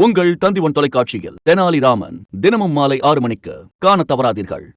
உங்கள் தந்திவன் தொலைக்காட்சியில் தெனாலிராமன் தினமும் மாலை 6 மணிக்கு காணத் தவறாதீர்கள்.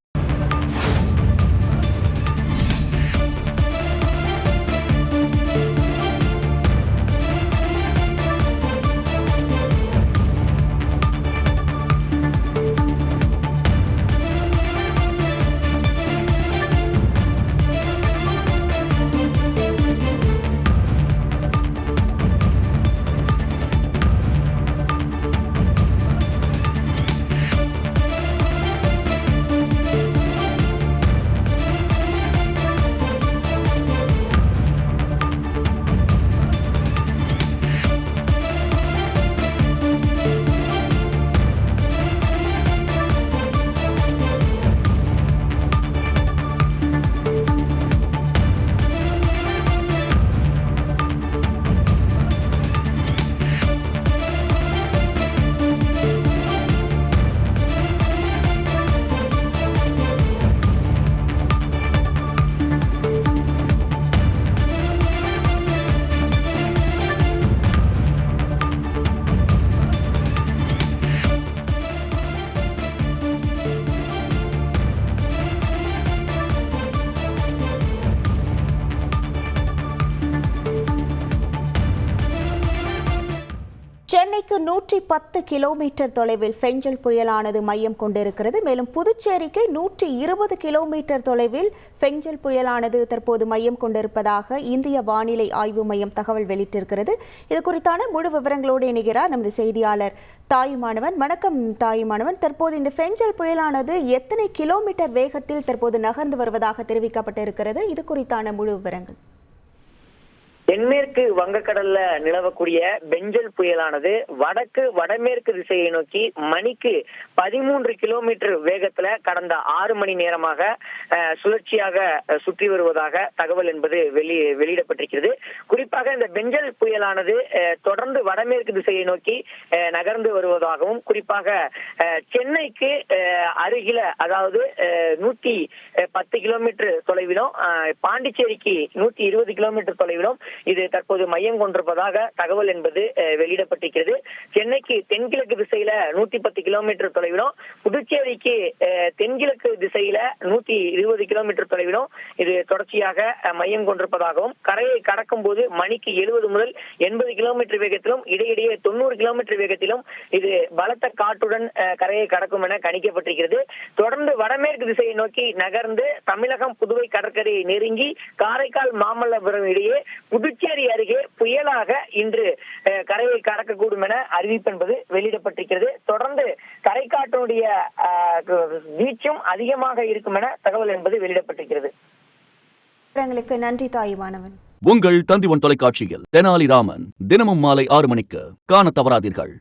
சென்னைக்கு 110 கிலோமீட்டர் தொலைவில் ஃபெஞ்சல் புயலானது மையம் கொண்டிருக்கிறது. மேலும் புதுச்சேரிக்கு 120 கிலோமீட்டர் தொலைவில் ஃபெஞ்சல் புயலானது தற்போது மையம் கொண்டிருப்பதாக இந்திய வானிலை ஆய்வு மையம் தகவல் வெளியிட்டிருக்கிறது. இது குறித்தான முழு விவரங்களோடு இணைகிறார் நமது செய்தியாளர் தாயுமானவன். வணக்கம் தாயுமானவன். தற்போது இந்த ஃபெஞ்சல் புயலானது எத்தனை கிலோமீட்டர் வேகத்தில் தற்போது நகர்ந்து வருவதாக தெரிவிக்கப்பட்டிருக்கிறது? இது குறித்தான முழு விவரங்கள். தென்மேற்கு வங்கக்கடல்ல நிலவக்கூடிய பெஞ்சல் புயலானது வடமேற்கு திசையை நோக்கி மணிக்கு 13 கிலோமீட்டர் வேகத்துல கடந்த 6 மணி நேரமாக சுழற்சியாக சுற்றி வருவதாக தகவல் என்பது வெளியிடப்பட்டிருக்கிறது. குறிப்பாக இந்த பெஞ்சல் புயலானது தொடர்ந்து வடமேற்கு திசையை நோக்கி நகர்ந்து வருவதாகவும், குறிப்பாக சென்னைக்கு அருகில, அதாவது 110 கிலோமீட்டர் தொலைவிலும், பாண்டிச்சேரிக்கு 120 கிலோமீட்டர் தொலைவிலும் இது தற்போது மையம் கொண்டிருப்பதாக தகவல் என்பது வெளியிடப்பட்டிருக்கிறது. சென்னைக்கு தென்கிழக்கு திசையில 110 கிலோமீட்டர் தொலைவிலும், புதுச்சேரிக்கு தென்கிழக்கு திசையில 120 கிலோமீட்டர் தொலைவிலும் இது தொடர்ச்சியாக மையம் கொண்டிருப்பதாகவும், கரையை கடக்கும் போது மணிக்கு 70 முதல் 80 கிலோமீட்டர் வேகத்திலும், இடையிடையே 90 கிலோமீட்டர் வேகத்திலும் இது பலத்த காற்றுடன் கரையை கடக்கும் என கணிக்கப்பட்டிருக்கிறது. தொடர்ந்து வடமேற்கு திசையை நோக்கி நகர்ந்து தமிழகம் புதுவை கடற்கரையை நெருங்கி காரைக்கால் மாமல்லபுரம் இடையே புதுச்சேரி அருகே புயலாக இன்று கரையை கடக்கக்கூடும் என அறிவிப்பு என்பது வெளியிடப்பட்டிருக்கிறது. தொடர்ந்து கரைக்காற்றினுடைய வீச்சும் அதிகமாக இருக்கும் என தகவல் என்பது வெளியிடப்பட்டிருக்கிறது. நன்றி தாயுமானவன். உங்கள் தந்திவன் தொலைக்காட்சியில் தெனாலிராமன் தினமும் மாலை 6 மணிக்கு காணத் தவறாதீர்கள்.